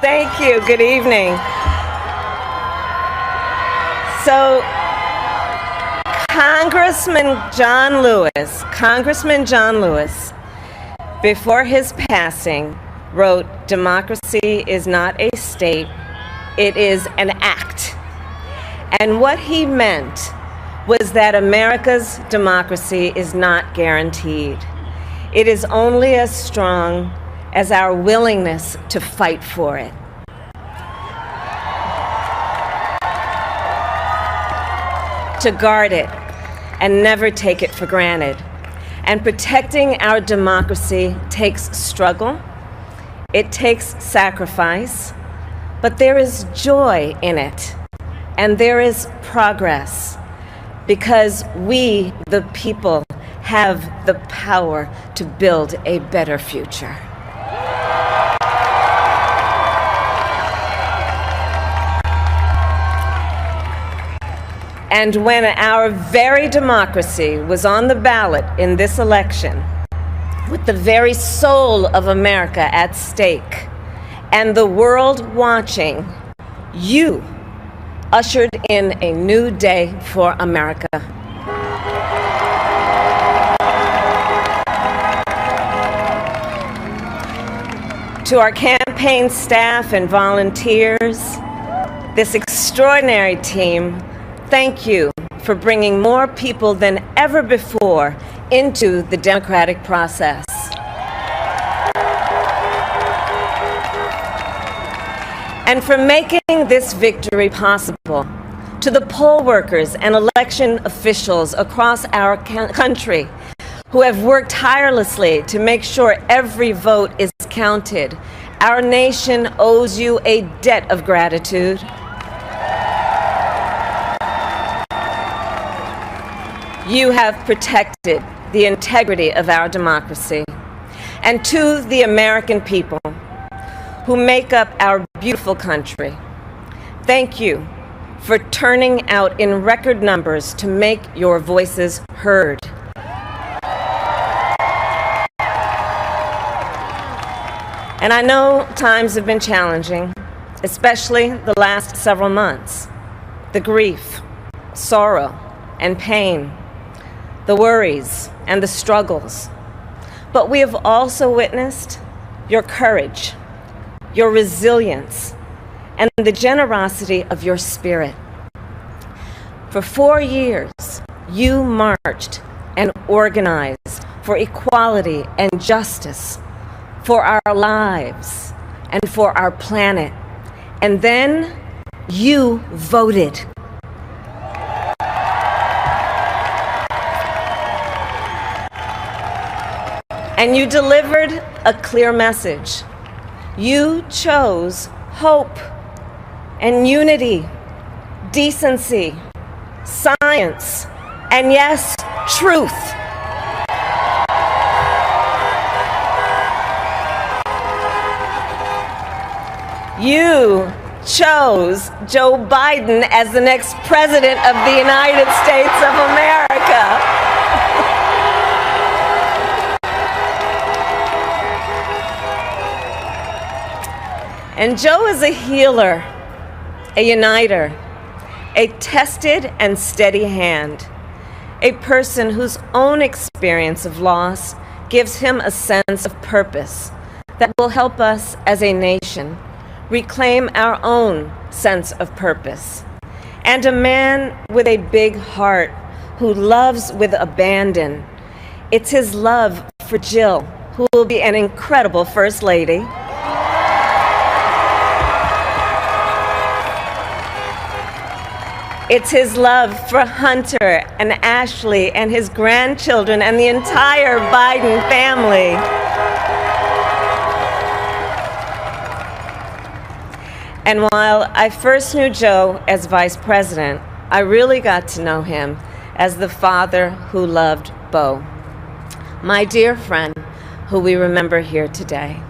Thank you. Good evening. So, Congressman John Lewis, before his passing, wrote, "Democracy is not a state, it is an act." And what he meant was that America's democracy is not guaranteed. It is only as strong as our willingness to fight for it. To guard it and never take it for granted. And protecting our democracy takes struggle, it takes sacrifice, but there is joy in it, and there is progress, because we, the people, have the power to build a better future. And when our very democracy was on the ballot in this election, with the very soul of America at stake, and the world watching, you ushered in a new day for America. To our campaign staff and volunteers, this extraordinary team, thank you for bringing more people than ever before into the democratic process. And for making this victory possible. To the poll workers and election officials across our country who have worked tirelessly to make sure every vote is counted, our nation owes you a debt of gratitude. You have protected the integrity of our democracy. And to the American people who make up our beautiful country, thank you for turning out in record numbers to make your voices heard. And I know times have been challenging, especially the last several months. The grief, sorrow, and pain, the worries and the struggles. But we have also witnessed your courage, your resilience, and the generosity of your spirit. For 4 years, you marched and organized for equality and justice, for our lives and for our planet. And then you voted. And you delivered a clear message. You chose hope and unity, decency, science, and yes, truth. You chose Joe Biden as the next president of the United States of America. And Joe is a healer, a uniter, a tested and steady hand, a person whose own experience of loss gives him a sense of purpose that will help us as a nation reclaim our own sense of purpose. And a man with a big heart who loves with abandon. It's his love for Jill, who will be an incredible First Lady. It's his love for Hunter and Ashley and his grandchildren and the entire Biden family. And while I first knew Joe as vice president, I really got to know him as the father who loved Bo, my dear friend who we remember here today.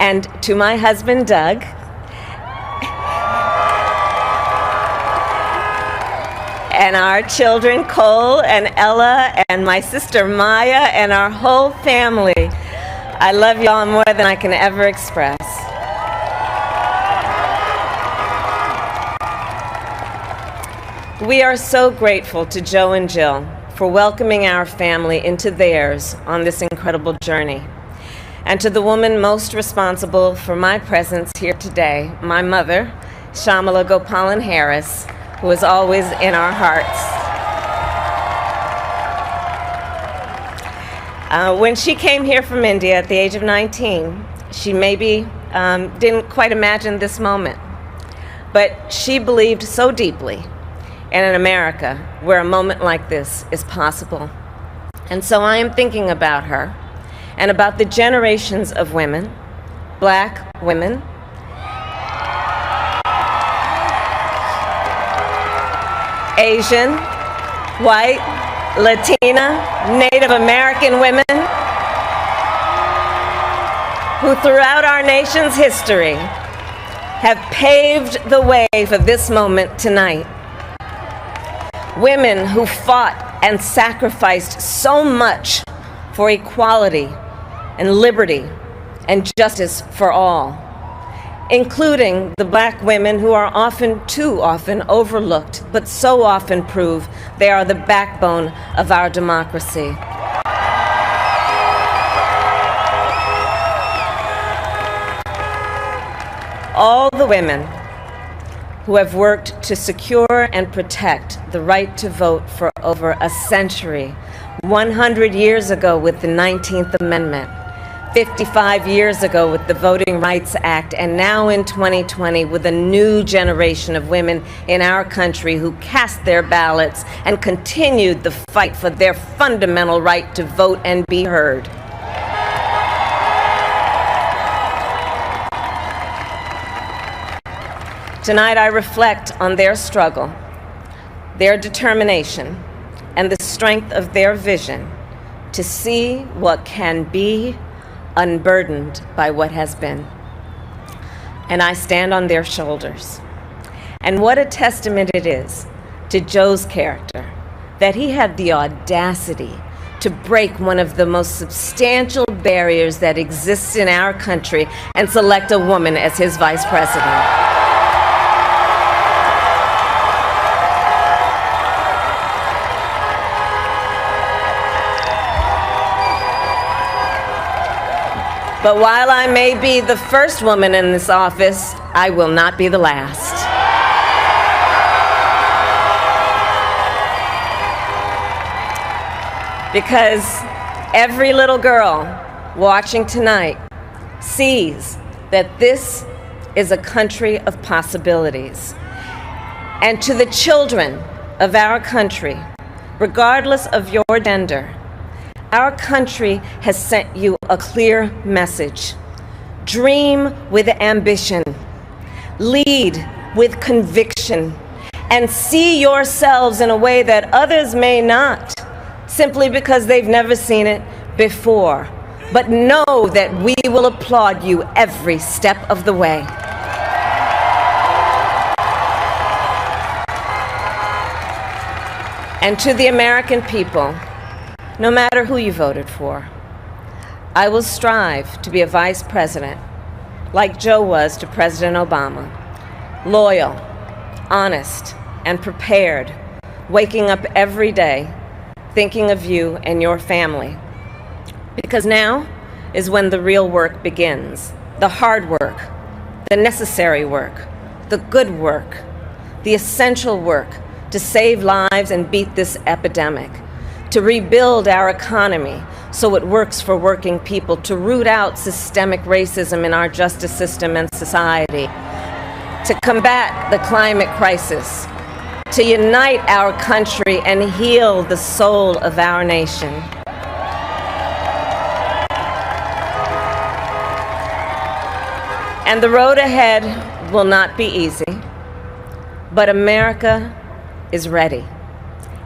And to my husband, Doug, and our children, Cole and Ella, and my sister Maya, and our whole family. I love y'all more than I can ever express. We are so grateful to Joe and Jill for welcoming our family into theirs on this incredible journey. And to the woman most responsible for my presence here today, my mother, Kamala Devi Harris, who is always in our hearts. When she came here from India at the age of 19, she maybe didn't quite imagine this moment, but she believed so deeply in an America where a moment like this is possible. And so I am thinking about her and about the generations of women, Black women, Asian, white, Latina, Native American women, who throughout our nation's history have paved the way for this moment tonight. Women who fought and sacrificed so much for equality and liberty and justice for all, including the Black women who are too often overlooked, but so often prove they are the backbone of our democracy. All the women who have worked to secure and protect the right to vote for over a century, 100 years ago with the 19th Amendment, 55 years ago with the Voting Rights Act, and now in 2020 with a new generation of women in our country who cast their ballots and continued the fight for their fundamental right to vote and be heard. Tonight I reflect on their struggle, their determination, and the strength of their vision to see what can be unburdened by what has been. And I stand on their shoulders. And what a testament it is to Joe's character that he had the audacity to break one of the most substantial barriers that exists in our country and select a woman as his vice president. But while I may be the first woman in this office, I will not be the last. Because every little girl watching tonight sees that this is a country of possibilities. And to the children of our country, regardless of your gender, our country has sent you a clear message. Dream with ambition, lead with conviction, and see yourselves in a way that others may not, simply because they've never seen it before. But know that we will applaud you every step of the way. And to the American people, no matter who you voted for, I will strive to be a vice president, like Joe was to President Obama, loyal, honest, and prepared, waking up every day thinking of you and your family. Because now is when the real work begins, the hard work, the necessary work, the good work, the essential work to save lives and beat this epidemic, to rebuild our economy so it works for working people, to root out systemic racism in our justice system and society, to combat the climate crisis, to unite our country and heal the soul of our nation. And the road ahead will not be easy, but America is ready.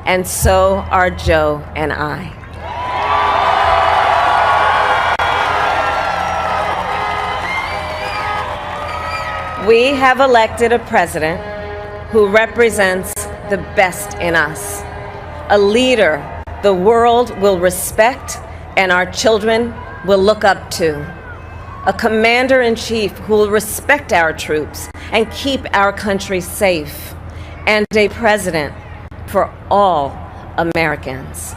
And so are Joe and I. We have elected a president who represents the best in us, a leader the world will respect and our children will look up to, a commander-in-chief who will respect our troops and keep our country safe, and a president for all Americans.